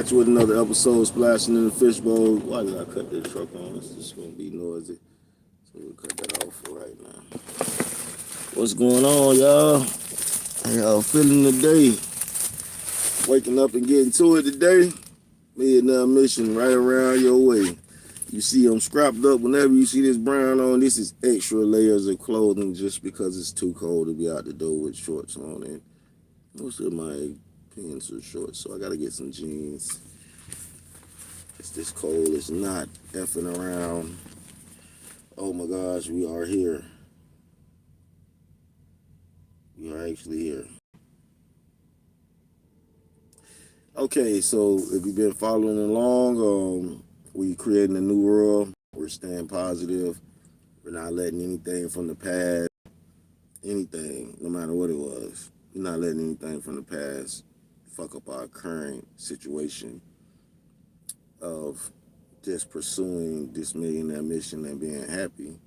With another episode splashing in the fishbowl. Why did I cut this truck on? It's just gonna be noisy. So we'll cut that off for right now. What's going on, y'all? How y'all feeling today? Waking up and getting to it today? Me and mission right around your way. You see I'm scrapped up whenever you see this brown on. This is extra layers of clothing just because it's too cold to be out the door with shorts on. And most of my pants are short, so I gotta get some jeans. It's this cold. It's not effing around. Oh my gosh, we are here. We are actually here. Okay, so if you've been following along, we creating a new world. We're staying positive. We're not letting anything from the past, anything, no matter what it was, we're not letting anything from the past fuck up our current situation of just pursuing this millionaire mission and being happy.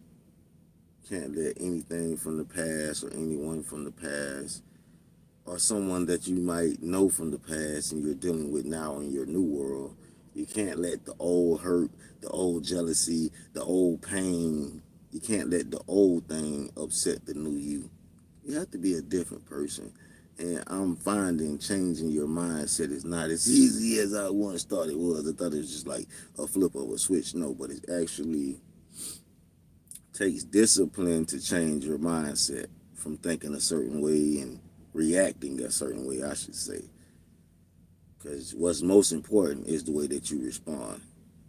Can't let anything from the past or anyone from the past or someone that you might know from the past and you're dealing with now in your new world. You can't let the old hurt, the old jealousy, the old pain, you can't let the old thing upset the new you. You have to be a different person. And I'm finding changing your mindset is not as easy as I once thought it was. I thought it was just like a flip of a switch. No, but it actually takes discipline to change your mindset from thinking a certain way and reacting a certain way, I should say. Because what's most important is the way that you respond.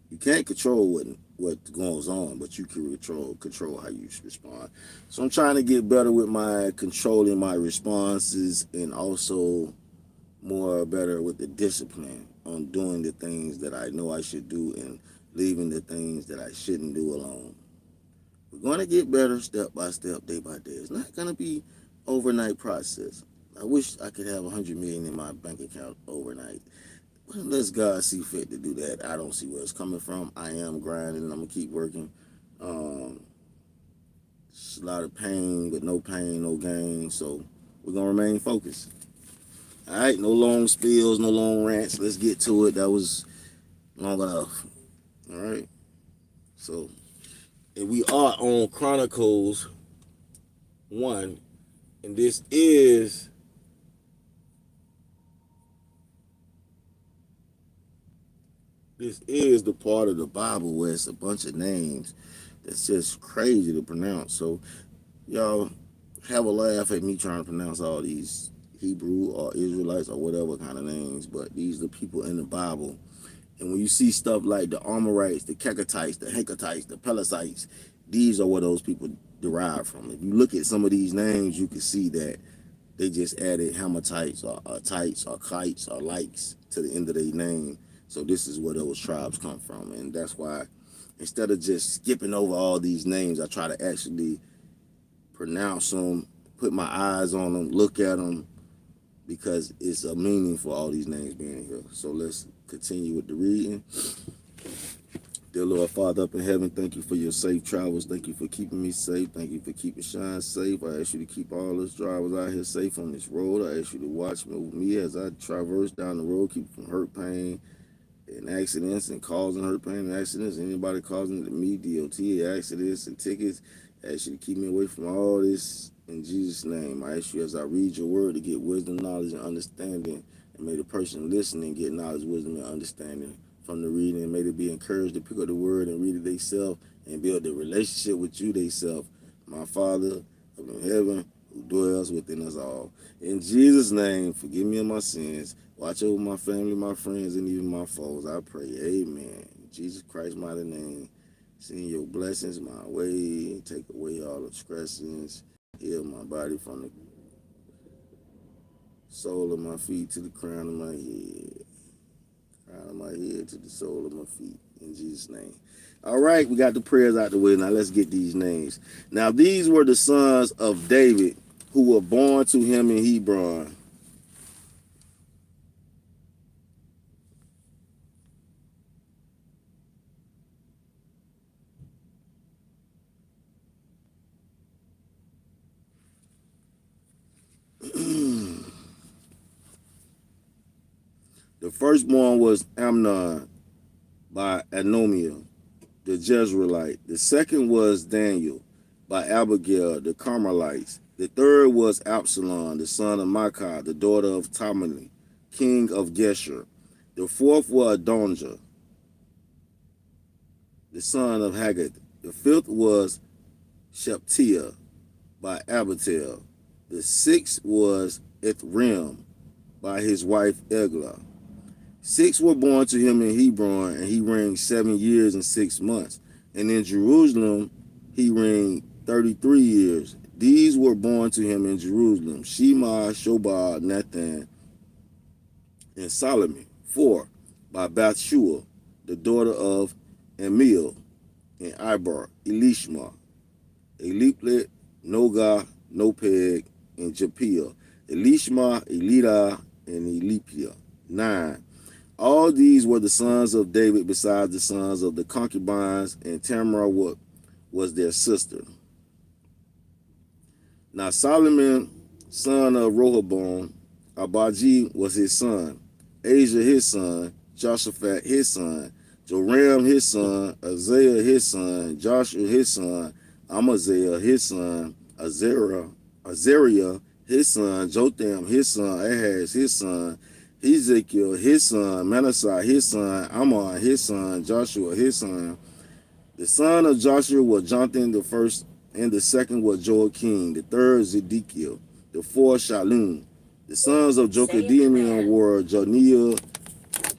You can't control what goes on, but you can control how you respond. So I'm trying to get better with my controlling my responses and also more better with the discipline on doing the things that I know I should do and leaving the things that I shouldn't do alone. We're going to get better step by step, day by day. It's not going to be overnight process. I wish I could have 100 million in my bank account overnight. But unless God see fit to do that, I don't see where it's coming from. I am grinding. I'm going to keep working. Um, it's a lot of pain, but no pain, no gain. So we're going to remain focused. All right, no long spills, no long rants. Let's get to it. That was long enough. All right. So and we are on Chronicles 1, and this is the part of the Bible where it's a bunch of names that's just crazy to pronounce. So y'all have a laugh at me trying to pronounce all these Hebrew or Israelites or whatever kind of names, but these are the people in the Bible. And when you see stuff like the Amorites, the Kekatites, the Hekatites, the Pelethites, these are where those people derive from. If you look at some of these names, you can see that they just added Hamatites or Tites or Kites or Likes to the end of their name. So this is where those tribes come from. And that's why instead of just skipping over all these names, I try to actually pronounce them, put my eyes on them, look at them, because it's a meaning for all these names being here. So let's continue with the reading. Dear Lord, Father up in heaven, thank you for your safe travels. Thank you for keeping me safe. Thank you for keeping Shine safe. I ask you to keep all us drivers out here safe on this road. I ask you to watch me as I traverse down the road, keep from hurt, pain, and accidents and causing hurt, pain, and accidents. Anybody causing it to me, DOT, accidents and tickets. I ask you to keep me away from all this in Jesus' name. I ask you as I read your word to get wisdom, knowledge, and understanding. And may the person listening get knowledge, wisdom, and understanding from the reading. And may they be encouraged to pick up the word and read it themselves and build a relationship with you themselves. My Father up in heaven who dwells within us all. In Jesus' name, forgive me of my sins. Watch over my family, my friends, and even my foes. I pray. Amen. In Jesus Christ's mighty name. Send your blessings my way. Take away all obstructions. Heal my body from the sole of my feet to the crown of my head. Crown of my head to the sole of my feet. In Jesus' name. All right, we got the prayers out the way. Now let's get these names. Now these were the sons of David who were born to him in Hebron. The firstborn was Amnon by Anomiah, the Jezreelite. The second was Daniel by Abigail, the Carmelites. The third was Absalom, the son of Maacah, the daughter of Talmai, king of Geshur. The fourth was Adonijah, the son of Haggith. The fifth was Shephatiah by Abital. The sixth was Ithream by his wife Eglah. 6 were born to him in Hebron, and he reigned 7 years and 6 months. And in Jerusalem he reigned 33 years. These were born to him in Jerusalem: Shema, Shobal, Nathan, and Solomon. 4 by Bathshua, the daughter of Amiel, and Ibar, Elishma, Eliplet, Nogah, Nopeg, and Japiah, Elishma, Elida, and Elipia. 9. All these were the sons of David, besides the sons of the concubines, and Tamar was their sister. Now Solomon, son of Rehoboam, Abijah was his son, Asa his son, Joshaphat his son, Joram his son, Isaiah his son, Joshua his son, Amaziah his son, Azariah his son, Jotham his son, Ahaz his son, Ezekiel his son, Manasseh his son, Ammon his son, Joshua his son. The son of Joshua was Jonathan the first, and the second was Joachim, the third Zedekiah, the fourth Shallum. The sons of Jochadiah were Joniah,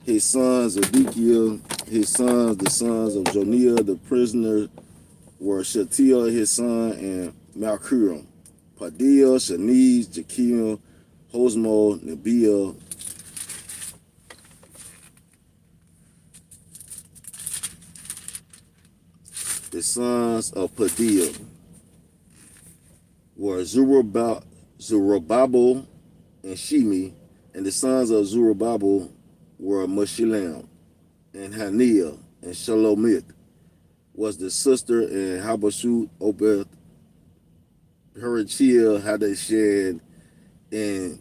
his sons, Zedekiah, his sons. The sons of Joniah, the prisoner, were Shealtiel, his son, and Malchiram, Padil, Shaniz, Jekiel, Hosmo, Nebiel. The sons of Padil were Zerubbabel and Shimi, and the sons of Zerubbabel were Meshullam and Haniah, and Shalomith was the sister, and Habashut, Obed, Herachiel, Hadashad, and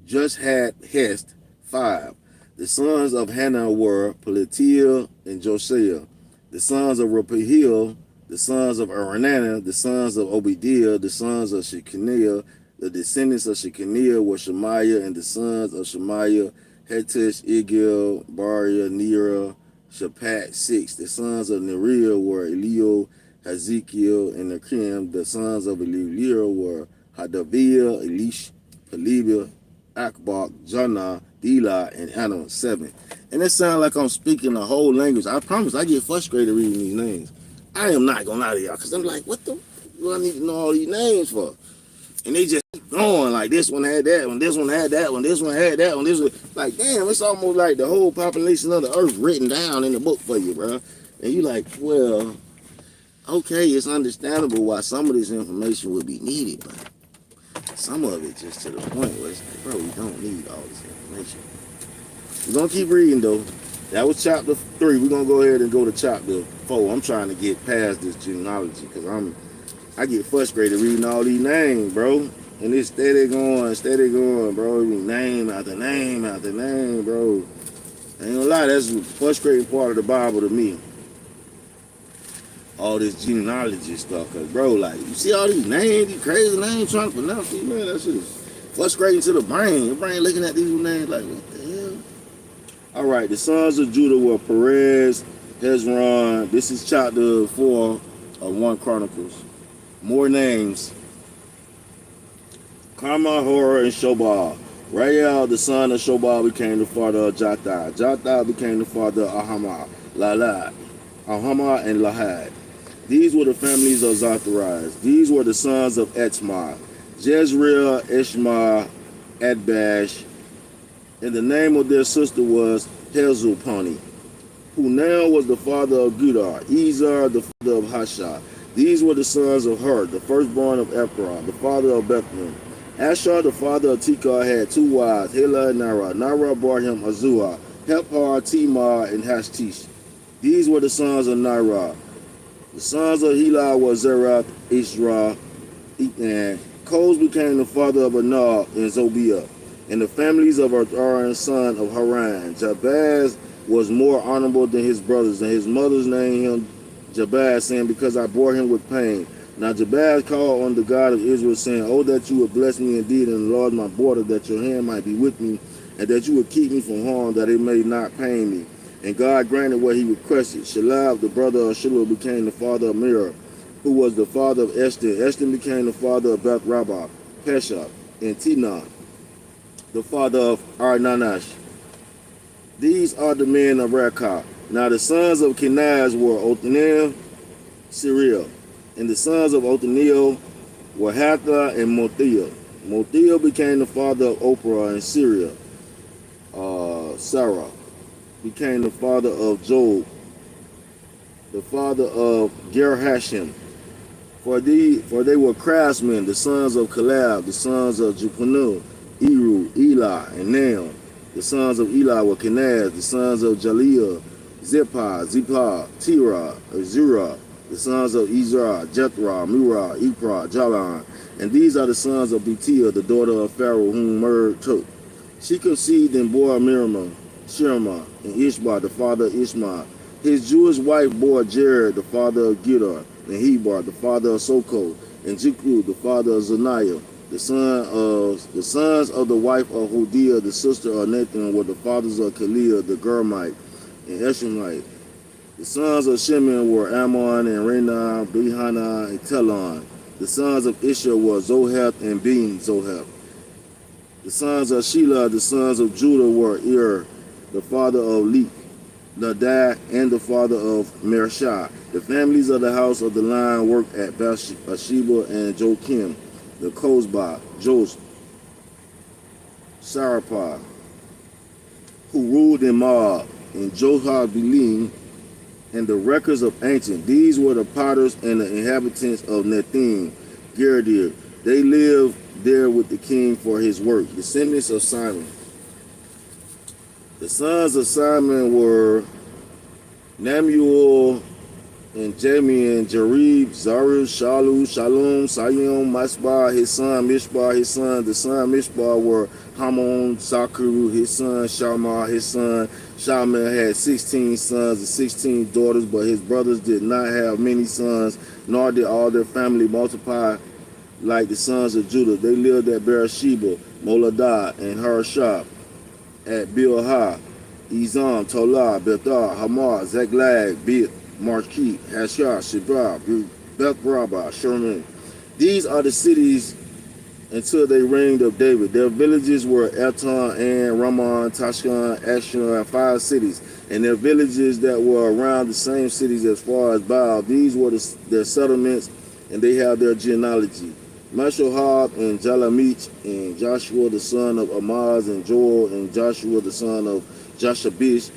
just had Hest. 5. The sons of Hannah were Pelatiah and Josiah. The sons of Rapahiel, the sons of Aranana, the sons of Obediah, the sons of Shechaniah. The descendants of Shechaniah were Shemaiah, and the sons of Shemaiah, Hetish, Igil, Baria, Nera, Shaphat. 6. The sons of Neriah were Elio, Hezekiel, and Akim. The sons of Eliel were Hadaviah, Elish, Pelibia, Akbach, Janah, Elah, and Anna. 7. And it sounds like I'm speaking the whole language. I promise I get frustrated reading these names. I am not going to lie to y'all, because I'm like, what do I need to know all these names for? And they just keep going, like this one had that one, this one had that one, this one had that one, this one. Like, damn, it's almost like the whole population of the earth written down in the book for you, bro. And you like, well, okay, it's understandable why some of this information would be needed, but some of it just to the point where it's like, bro, we don't need all this information. We're going to keep reading, though. That was chapter 3. We're going to go ahead and go to chapter 4. I'm trying to get past this genealogy because I get frustrated reading all these names, bro. And it's steady going, bro. Name after name after name, bro. I ain't gonna lie, that's the frustrating part of the Bible to me. All this genealogy stuff, cause bro, like, you see all these names, these crazy names trying to pronounce these, man, that shit is frustrating to the brain. Your brain looking at these names like, what the hell? All right, the sons of Judah were Perez, Hezron. This is chapter 4 of 1 Chronicles. More names. Carmel, Horah, and Shobal. Rael, the son of Shobal, became the father of Jathah. Jathah became the father of Ahama, Lalad, Ahama, and Lahad. These were the families of Zacharias. These were the sons of Etzma, Jezreel, Ishma, Adbash, and the name of their sister was Hezuponi, who now was the father of Gudar, Ezar, the father of Hashah. These were the sons of Hur, the firstborn of Ekron, the father of Bethlehem. Ashar, the father of Tikar, had 2 wives, Hela and Nara. Nara bore him Azua, Hephar, Timar, and Hashtish. These were the sons of Nara. The sons of Hela were Zerath, Ishra, and Koz became the father of Anab and Zobiah. And the families of Artharan, son of Haran. Jabaz was more honorable than his brothers, and his mother's named him Jabaz, saying, because I bore him with pain. Now Jabaz called on the God of Israel, saying, oh, that you would bless me indeed and enlarge my border, that your hand might be with me, and that you would keep me from harm, that it may not pain me. And God granted what he requested. Shalab, the brother of Shiloh, became the father of Merah, who was the father of Eshton. Eshton became the father of Beth Rabbah, Peshach, and Tinah, the father of Arnanash. These are the men of Rekah. Now the sons of Kenaz were Othniel, Syria, and the sons of Othniel were Hatha and Mothiel. Mothiel became the father of Oprah and Syria. Sarah became the father of Job, the father of Gerhashim. For they were craftsmen, the sons of Caleb, the sons of Jephunneh, Eru, Eli, and Naam. The sons of Eli were Kenaz, the sons of Jaliel, Zippah, Terah, Zerah, the sons of Ezra, Jethro, Murah, Ephra, Jalan. And these are the sons of Bethiah, the daughter of Pharaoh, whom Mer took. She conceived and bore Miriam, Shema, and Ishbah, the father of Ishmael. His Jewish wife bore Jared, the father of Gedor, and Heber, the father of Soko, and Jekhu, the father of Zaniah. The sons of the wife of Hodiah, the sister of Nathan, were the fathers of Kaliah, the Germite, and Eshemite. The sons of Shimon were Ammon and Renah, Behana, and Telon. The sons of Isha were Zoheth and Ben Zoheth. The sons of Shelah, the sons of Judah, were the father of Leek, Nadab, and the father of Mershah. The families of the house of the line worked at Bathsheba and Joachim, the Kozba, Jos, Sarapah, who ruled in Moab, and Johabilim, and the records of ancient. These were the potters and the inhabitants of Nethim, Gerdir. They lived there with the king for his work. Descendants of Simon. The sons of Simon were Namuel and Jamian, Jarib, Zarul, Shalu, Shalom, Sayim, Masbah, his son, Mishbah, his son. The son of Mishbah were Hamon, Zakuru, his son, Shamar, his son. Shalman had 16 sons and 16 daughters, but his brothers did not have many sons, nor did all their family multiply like the sons of Judah. They lived at Beersheba, Moladah, and Harashah, at Bilhah, Ezam, Tolah, Bethar, Hamar, Zaglag, Bit, Marquis, Hashah, Shibah, Beth Rabbah, Sherman. These are the cities until they reigned of David. Their villages were Eton, and Ramon, Tashkon, Ashur, and 5 cities. And their villages that were around the same cities as far as Baal. These were their settlements, and they have their genealogy. Meshohab and Jalamich, and Joshua the son of Amaz, and Joel, and Joshua the son of Jashabish,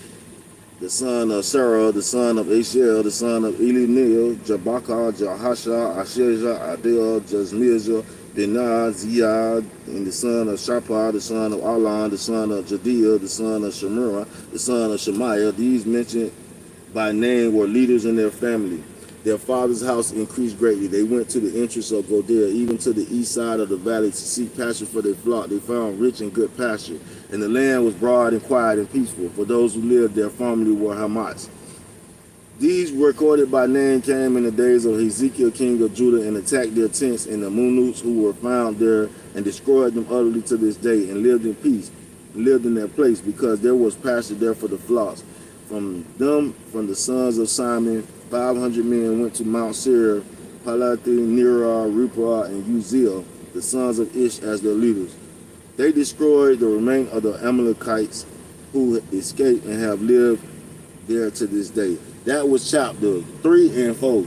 the son of Sarah, the son of Ashel, the son of Elinil, Jabaka, Jahasha, Asheja, Adel, Jasmijah, Benah, Ziad, and the son of Shapar, the son of Alon, the son of Jadiel, the son of Shemurah, the son of Shemaiah. These mentioned by name were leaders in their family. Their father's house increased greatly. They went to the entrance of Goder, even to the east side of the valley, to seek pasture for their flock. They found rich and good pasture, and the land was broad and quiet and peaceful. For those who lived there formerly were Hamats. These recorded by name came in the days of Hezekiah, king of Judah, and attacked their tents and the Munuts who were found there, and destroyed them utterly to this day, and lived in peace, lived in their place, because there was pasture there for the flocks. From the sons of Simon, 500 men went to Mount Seir, Palathi, Nirah, Rupah, and Uziel, the sons of Ish, as their leaders. They destroyed the remainder of the Amalekites who escaped and have lived there to this day. That was chapter 3 and 4.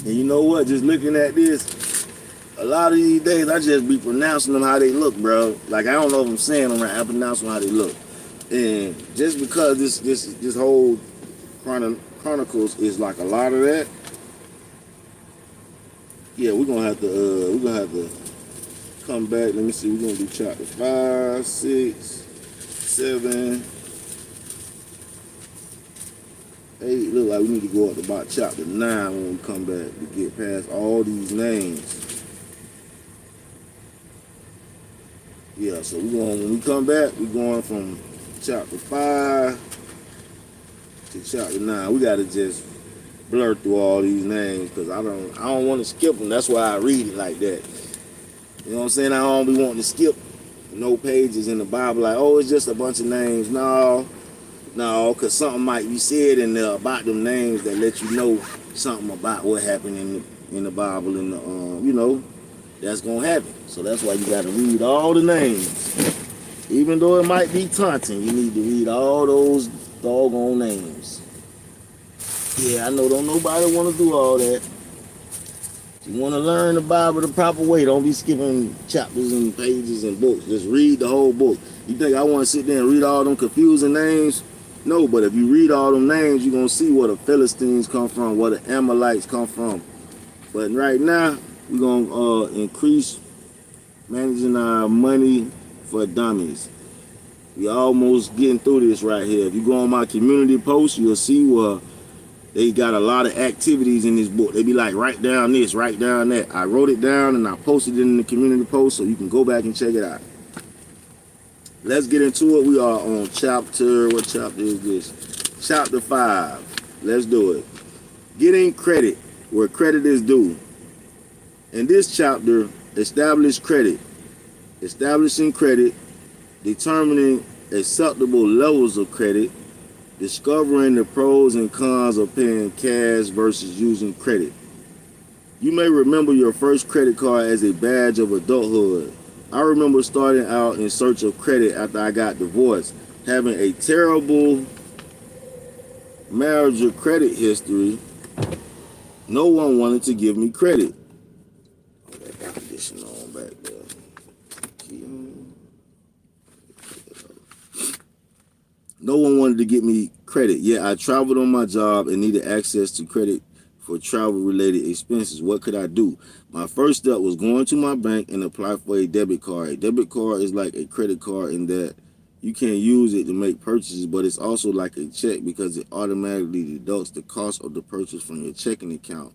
And you know what? Just looking at this, a lot of these days I just be pronouncing them how they look, bro. Like I don't know if I'm saying them right. I pronounce them how they look. And just because this whole Chronicles is like a lot of that, yeah, we're gonna have to come back. Let me see. We're gonna do chapter 5, 6, 7, 8. Look like we need to go up to about chapter 9 when we come back to get past all these names. Yeah, so when we come back, we're going from chapter 5 to chapter 9. We gotta just blur through all these names because I don't want to skip them. That's why I read it like that. You know what I'm saying? I don't be wanting to skip no pages in the Bible like, oh, it's just a bunch of names. No, because something might be said in there about them names that let you know something about what happened in the Bible, and that's gonna happen. So that's why you got to read all the names, even though it might be taunting. You need to read all those doggone names. Yeah, I know. Don't nobody want to do all that. You want to learn the Bible the proper way. Don't be skipping chapters and pages and books. Just read the whole book. You think I want to sit there and read all them confusing names? No, but if you read all them names, you're going to see where the Philistines come from, where the Amalekites come from. But right now, we're going to increase managing our money for dummies. We almost getting through this right here. If you go on my community post, you'll see where they got a lot of activities in this book. They be like, write down this, write down that. I wrote it down and I posted it in the community post so you can go back and check it out. Let's get into it. We are on what chapter is this? Chapter 5. Let's do it. Getting credit where credit is due. In this chapter, establish credit. Establishing credit, determining acceptable levels of credit, discovering the pros and cons of paying cash versus using credit. You may remember your first credit card as a badge of adulthood. I remember starting out in search of credit after I got divorced, having a terrible marriage or credit history. No one wanted to give me credit. That air conditioner on back there. No one wanted to give me credit. Yet I traveled on my job and needed access to credit for travel-related expenses. What could I do? My first step was going to my bank and apply for a debit card. A debit card is like a credit card in that you can use it to make purchases, but it's also like a check because it automatically deducts the cost of the purchase from your checking account.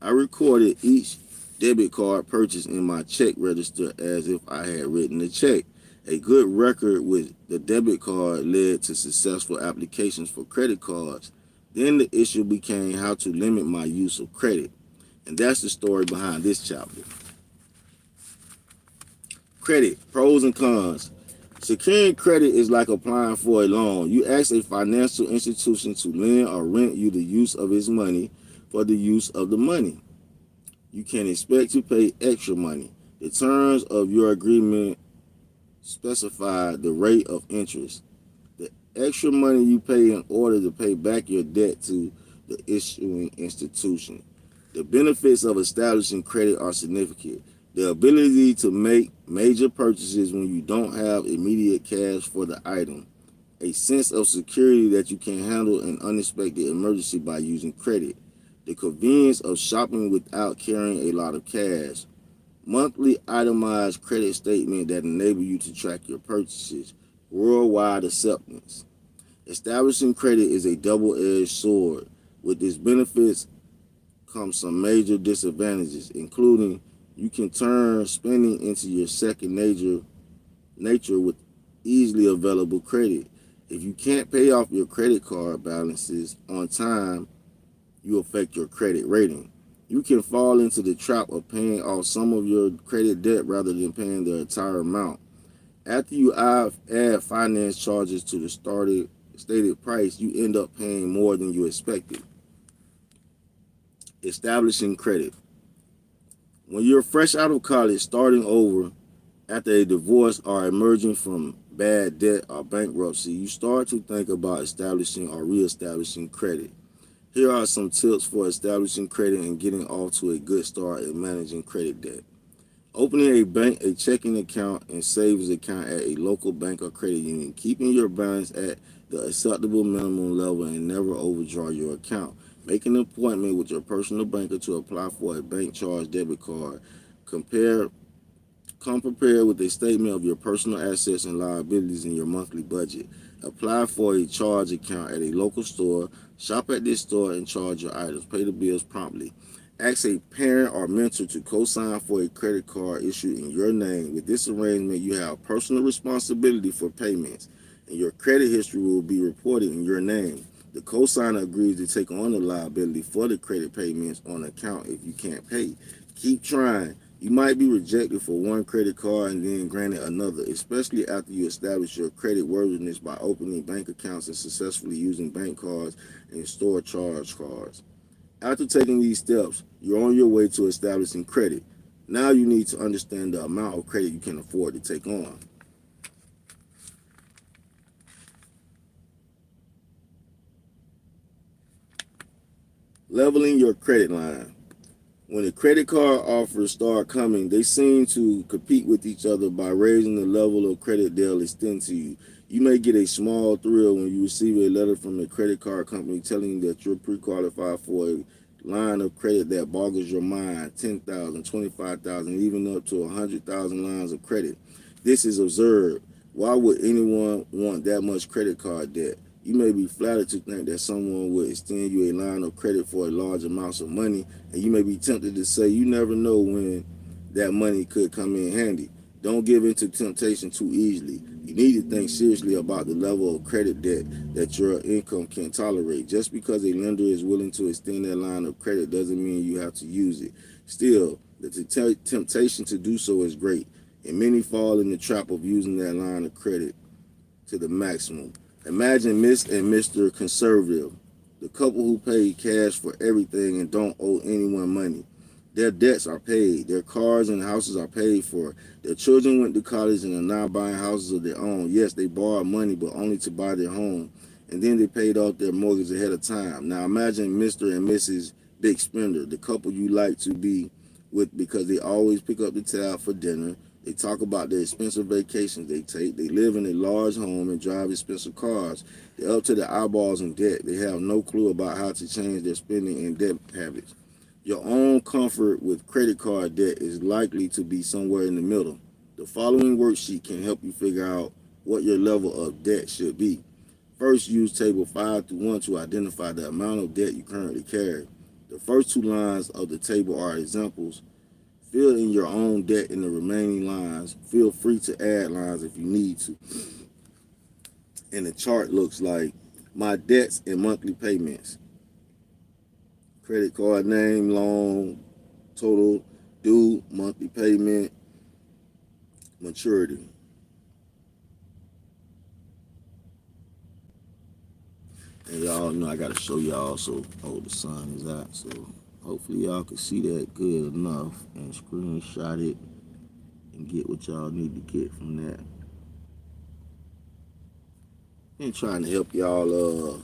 I recorded each debit card purchase in my check register as if I had written a check. A good record with the debit card led to successful applications for credit cards. Then the issue became how to limit my use of credit. And that's the story behind this chapter. Credit, pros and cons. Securing credit is like applying for a loan. You ask a financial institution to lend or rent you the use of its money for the use of the money. You can expect to pay extra money. The terms of your agreement specify the rate of interest. The extra money you pay in order to pay back your debt to the issuing institution. The benefits of establishing credit are significant. The ability to make major purchases when you don't have immediate cash for the item. A sense of security that you can handle an unexpected emergency by using credit. The convenience of shopping without carrying a lot of cash. Monthly itemized credit statement that enable you to track your purchases. Worldwide acceptance. Establishing credit is a double-edged sword. With its benefits come some major disadvantages, including you can turn spending into your second nature with easily available credit. If you can't pay off your credit card balances on time, you affect your credit rating. You can fall into the trap of paying off some of your credit debt rather than paying the entire amount. After you add finance charges to the stated price, you end up paying more than you expected. Establishing credit. When you're fresh out of college, starting over after a divorce or emerging from bad debt or bankruptcy, you start to think about establishing or reestablishing credit. Here are some tips for establishing credit and getting off to a good start in managing credit debt. Opening a checking account and savings account at a local bank or credit union. Keeping your balance at the acceptable minimum level and never overdraw your account. Make an appointment with your personal banker to apply for a bank charge debit card. Come prepared with a statement of your personal assets and liabilities in your monthly budget. Apply for a charge account at a local store. Shop at this store and charge your items. Pay the bills promptly. Ask a parent or mentor to co-sign for a credit card issued in your name. With this arrangement, you have personal responsibility for payments, and your credit history will be reported in your name. The co-signer agrees to take on the liability for the credit payments on account if you can't pay. Keep trying. You might be rejected for one credit card and then granted another, especially after you establish your credit worthiness by opening bank accounts and successfully using bank cards and store charge cards. After taking these steps, you're on your way to establishing credit. Now you need to understand the amount of credit you can afford to take on. Leveling your credit line. When the credit card offers start coming, they seem to compete with each other by raising the level of credit they'll extend to you. You may get a small thrill when you receive a letter from a credit card company telling you that you're pre-qualified for a line of credit that boggles your mind: 10,000, 25,000, even up to 100,000 lines of credit. This is absurd. Why would anyone want that much credit card debt? You may be flattered to think that someone would extend you a line of credit for a large amounts of money, and you may be tempted to say you never know when that money could come in handy. Don't give in to temptation too easily. You need to think seriously about the level of credit debt that your income can tolerate. Just because a lender is willing to extend that line of credit doesn't mean you have to use it. Still, the temptation to do so is great, and many fall in the trap of using that line of credit to the maximum. Imagine Miss and Mr. Conservative, the couple who pay cash for everything and don't owe anyone money. Their debts are paid. Their cars and houses are paid for. Their children went to college and are now buying houses of their own. Yes, they borrowed money, but only to buy their home. And then they paid off their mortgage ahead of time. Now imagine Mr. and Mrs. Big Spender, the couple you like to be with because they always pick up the tab for dinner. They talk about the expensive vacations they take. They live in a large home and drive expensive cars. They're up to their eyeballs in debt. They have no clue about how to change their spending and debt habits. Your own comfort with credit card debt is likely to be somewhere in the middle. The following worksheet can help you figure out what your level of debt should be. First, use table 5 through 1 to identify the amount of debt you currently carry. The first two lines of the table are examples. Fill in your own debt in the remaining lines. Feel free to add lines if you need to. And the chart looks like my debts and monthly payments. Credit card name, loan, total, due, monthly payment, maturity. And y'all know I gotta show y'all so the sun is out. So hopefully y'all can see that good enough and screenshot it and get what y'all need to get from that. And trying to help y'all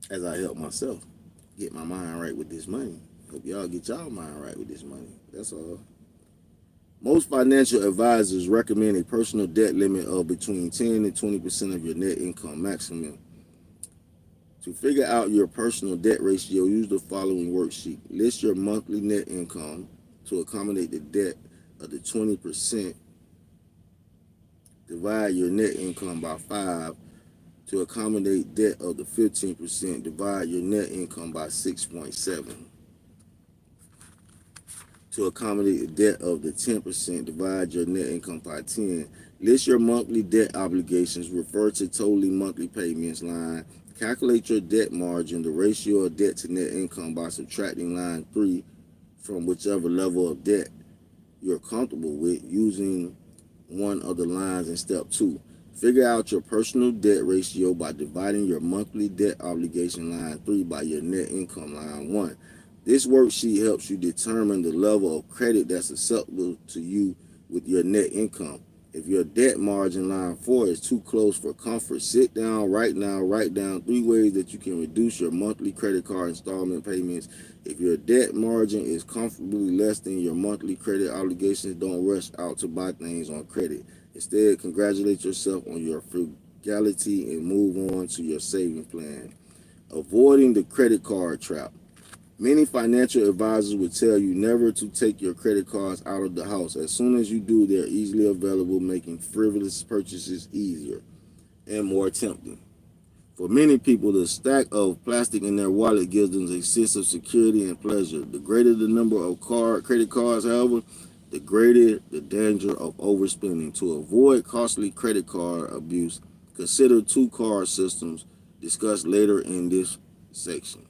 as I help myself get my mind right with this money. Hope y'all get y'all mind right with this money. That's all. Most financial advisors recommend a personal debt limit of between 10 and 20% of your net income maximum. To figure out your personal debt ratio, use the following worksheet. List your monthly net income to accommodate the debt of the 20%. Divide your net income by 5 to accommodate debt of the 15%. Divide your net income by 6.7. To accommodate the debt of the 10%, divide your net income by 10. List your monthly debt obligations. Refer to totally monthly payments line. Calculate your debt margin, the ratio of debt to net income, by subtracting line 3 from whichever level of debt you're comfortable with using one of the lines in step 2. Figure out your personal debt ratio by dividing your monthly debt obligation line 3 by your net income line 1. This worksheet helps you determine the level of credit that's acceptable to you with your net income. If your debt margin line 4 is too close for comfort, sit down, write down 3 ways that you can reduce your monthly credit card installment payments. If your debt margin is comfortably less than your monthly credit obligations, don't rush out to buy things on credit. Instead, congratulate yourself on your frugality and move on to your saving plan. Avoiding the credit card trap. Many financial advisors will tell you never to take your credit cards out of the house. As soon as you do, they're easily available, making frivolous purchases easier and more tempting. For many people, the stack of plastic in their wallet gives them a sense of security and pleasure. The greater the number of credit cards, however, the greater the danger of overspending. To avoid costly credit card abuse, consider two card systems discussed later in this section.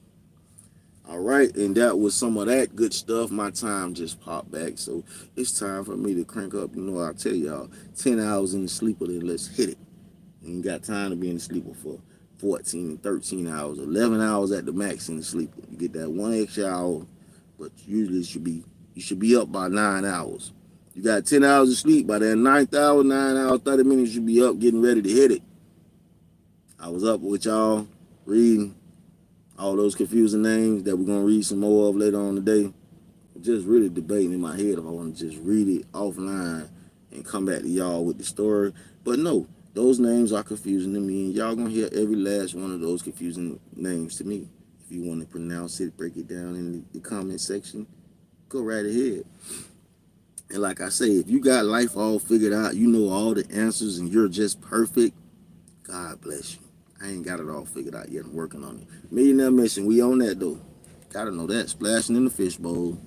All right, and that was some of that good stuff. My time just popped back, so it's time for me to crank up. You know, I tell y'all, 10 hours in the sleeper, then let's hit it. You ain't got time to be in the sleeper for 14, 13 hours, 11 hours at the max in the sleeper. You get that one extra hour, but usually you should be up by 9 hours. You got 10 hours of sleep. By that ninth hour, 9 hours, 30 minutes, you be up getting ready to hit it. I was up with y'all reading all those confusing names that we're going to read some more of later on today. Just really debating in my head if I want to just read it offline and come back to y'all with the story. But no, those names are confusing to me, and y'all going to hear every last one of those confusing names to me. If you want to pronounce it, break it down in the comment section, go right ahead. And like I say, if you got life all figured out, you know all the answers, and you're just perfect, God bless you. I ain't got it all figured out yet. I'm working on it. Millionaire Mission, we on that though. Gotta know that. Splashing in the fishbowl.